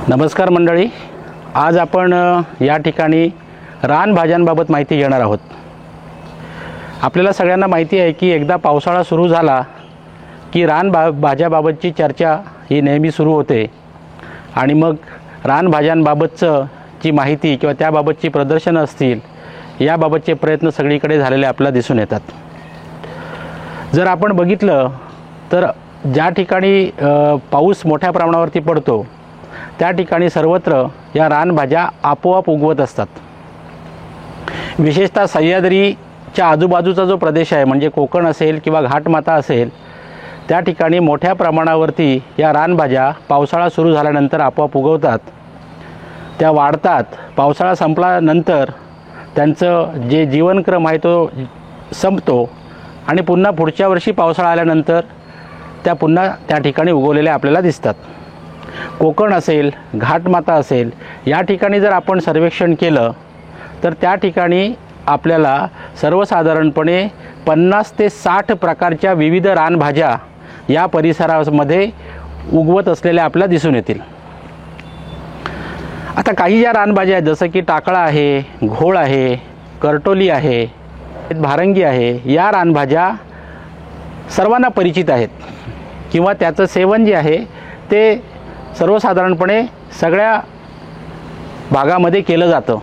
नमस्कार मंडळी, आज आपण या ठिकाणी रानभाज्यांबाबत माहिती घेणार आहोत। आपल्याला सगळ्यांना माहिती आहे की एकदा पावसाळा सुरू झाला की भाज्याबाबतची चर्चा ही नेहमी सुरू होते आणि मग रानभाज्यांबाबतची माहिती किंवा त्याबाबतची प्रदर्शनं असतील याबाबतचे प्रयत्न सगळीकडे झालेले आपल्याला दिसून येतात। जर आपण बघितलं तर ज्या ठिकाणी पाऊस मोठ्या प्रमाणावरती पडतो त्या ठिकाणी सर्वत्र या रानभाज्या आपोआप उगवत असतात। विशेषतः सह्याद्रीच्या आजूबाजूचा जो प्रदेश आहे म्हणजे कोकण असेल किंवा घाटमाथा असेल त्या ठिकाणी मोठ्या प्रमाणावरती या रानभाज्या पावसाळा सुरू झाल्यानंतर आपोआप उगवतात, त्या वाढतात। पावसाळा संपल्यानंतर त्यांचं जे जीवनक्रम आहे तो संपतो आणि पुन्हा पुढच्या वर्षी पावसाळा आल्यानंतर त्या पुन्हा त्या ठिकाणी उगवलेल्या आपल्याला दिसतात। कोकण असेल, घाटमाथा असेल, या ठिकाणी जर आपण सर्वेक्षण केलं तर त्या ठिकाणी आपल्याला सर्वसाधारणपणे 50 ते 60 प्रकारच्या विविध रानभाज्या या परिसरामध्ये उगवत असलेल्या आपल्याला दिसून येतील। आता काही ज्या रानभाज्या आहेत जसं की टाकळा आहे, घोळ आहे, करटोली आहे, भारंगी आहे, या रानभाज्या सर्वांना परिचित आहेत किंवा त्याचं सेवन जे आहे ते सर्वसाधारणपणे सगळ्या भागामध्ये केलं जातं।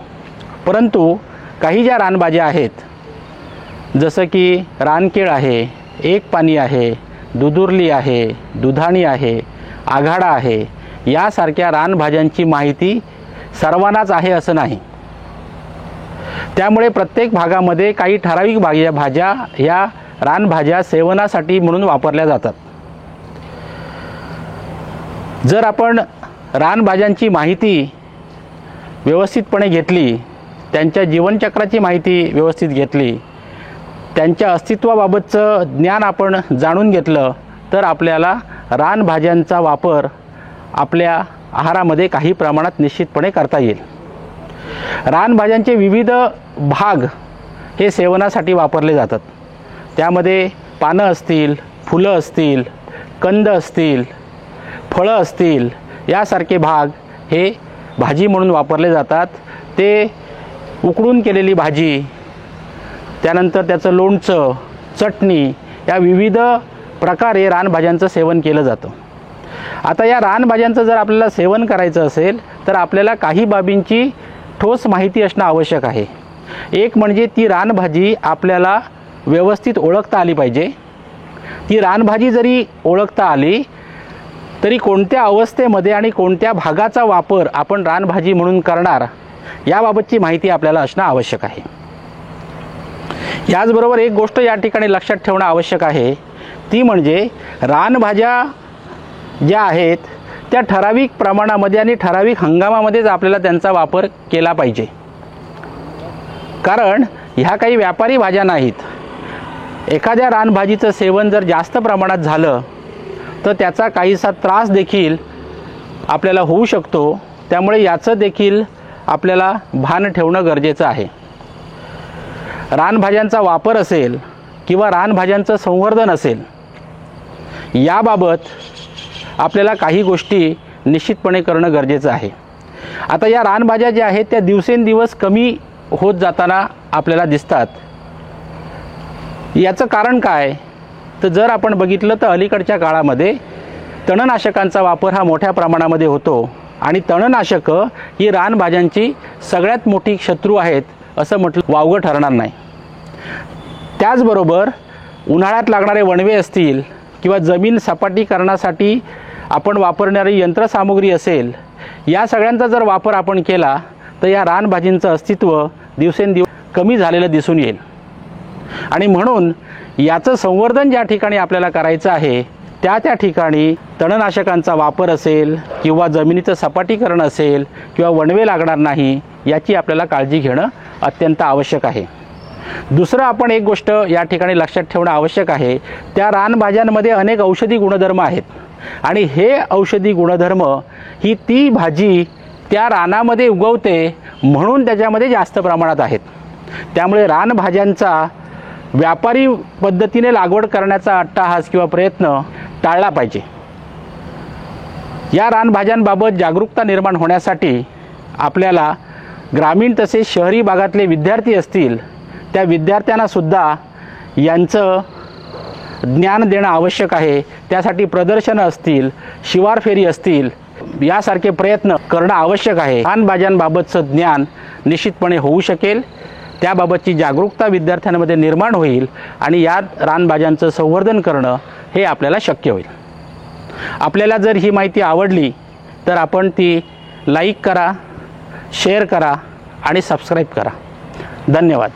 परंतु काही ज्या रानभाज्या आहेत जसं की रानकेळ आहे, एक पानी आहे, दुधुर्ली आहे, दुधाणी आहे, आघाडा आहे, यासारख्या रानभाज्यांची माहिती सर्वांनाच आहे असं नाही। त्यामुळे प्रत्येक भागामध्ये काही ठराविक भाज्या ह्या रानभाज्या सेवनासाठी म्हणून वापरल्या जातात। जर आपण रानभाज्यांची माहिती व्यवस्थितपणे घेतली, त्यांच्या जीवनचक्राची माहिती व्यवस्थित घेतली, त्यांच्या अस्तित्वाबाबतचं ज्ञान आपण जाणून घेतलं तर आपल्याला रानभाज्यांचा वापर आपल्या आहारामध्ये काही प्रमाणात निश्चितपणे करता येईल। रानभाज्यांचे विविध भाग हे सेवनासाठी वापरले जातात। त्यामध्ये पानं असतील, फुलं असतील, कंद असतील, फळं असतील, यासारखे भाग हे भाजी म्हणून वापरले जातात। ते उकडून केलेली भाजी, त्यानंतर त्याचं लोणचं, चटणी, या विविध प्रकारे रानभाज्यांचं सेवन केलं जातं। आता या रानभाज्यांचं जर आपल्याला सेवन करायचं असेल तर आपल्याला काही बाबींची ठोस माहिती असणं आवश्यक आहे। एक म्हणजे ती रानभाजी आपल्याला व्यवस्थित ओळखता आली पाहिजे। ती रानभाजी जरी ओळखता आली तरी कोणत्या अवस्थेमध्ये आणि कोणत्या भागाचा वापर आपण रानभाजी म्हणून करणार याबाबतची माहिती आपल्याला असणं आवश्यक आहे। याचबरोबर एक गोष्ट या ठिकाणी लक्षात ठेवणं आवश्यक आहे, ती म्हणजे रानभाज्या ज्या आहेत त्या ठराविक प्रमाणामध्ये आणि ठराविक हंगामामध्येच आपल्याला त्यांचा वापर केला पाहिजे। कारण ह्या काही व्यापारी भाज्या नाहीत। एखाद्या रानभाजीचं सेवन जर जास्त प्रमाणात झालं तर त्याचा काहीसा त्रास देखील आपल्याला होऊ शकतो। त्यामुळे याचं देखील आपल्याला भान ठेवणं गरजेचं आहे। रानभाज्यांचा वापर असेल किंवा रानभाज्यांचं संवर्धन असेल याबाबत आपल्याला काही गोष्टी निश्चितपणे करणं गरजेचं आहे। आता या रानभाज्या ज्या आहेत त्या दिवसेंदिवस कमी होत जाताना आपल्याला दिसतात। याचं कारण काय तर जर आपण बघितलं तर अलीकडच्या काळामध्ये तणनाशकांचा वापर हा मोठ्या प्रमाणामध्ये होतो आणि तणनाशकं ही रानभाज्यांची सगळ्यात मोठी शत्रू आहेत असं म्हटलं वावगं ठरणार नाही। त्याचबरोबर उन्हाळ्यात लागणारे वणवे असतील किंवा जमीन सपाटीकरणासाठी आपण वापरणारी यंत्रसामुग्री असेल, या सगळ्यांचा जर वापर आपण केला तर या रानभाजींचं अस्तित्व दिवसेंदिवस कमी झालेलं दिसून येईल। आणि म्हणून याचं संवर्धन ज्या ठिकाणी आपल्याला करायचं आहे त्या ठिकाणी तणनाशकांचा वापर असेल किंवा जमिनीचं सपाटीकरण असेल किंवा वणवे लागणार नाही याची आपल्याला काळजी घेणं अत्यंत आवश्यक आहे। दुसरं आपण एक गोष्ट या ठिकाणी लक्षात ठेवणं आवश्यक आहे, त्या रानभाज्यांमध्ये अनेक औषधी गुणधर्म आहेत आणि हे औषधी गुणधर्म ही ती भाजी त्या रानामध्ये उगवते म्हणून त्याच्यामध्ये जास्त प्रमाणात आहेत। त्यामुळे रानभाज्यांचा व्यापारी पद्धतीने लागवड करण्याचा अट्टाहास किंवा प्रयत्न टाळला पाहिजे। या रानभाज्यांबाबत जागरूकता निर्माण होण्यासाठी आपल्याला ग्रामीण तसेच शहरी भागातले विद्यार्थी असतील त्या विद्यार्थ्यांनासुद्धा यांचं ज्ञान देणं आवश्यक आहे. त्यासाठी प्रदर्शनं असतील, शिवार फेरी असतील, यासारखे प्रयत्न करणं आवश्यक आहे. रानभाज्यांबाबतचं ज्ञान निश्चितपणे होऊ शकेल, त्याबाबतची जागरूकता विद्यार्थ्यांमध्ये निर्माण होईल आणि या रानभाज्यांचं संवर्धन करणं हे आपल्याला शक्य होईल. आपल्याला जर ही माहिती आवडली तर आपण ती लाईक करा, शेअर करा आणि सबस्क्राईब करा. धन्यवाद.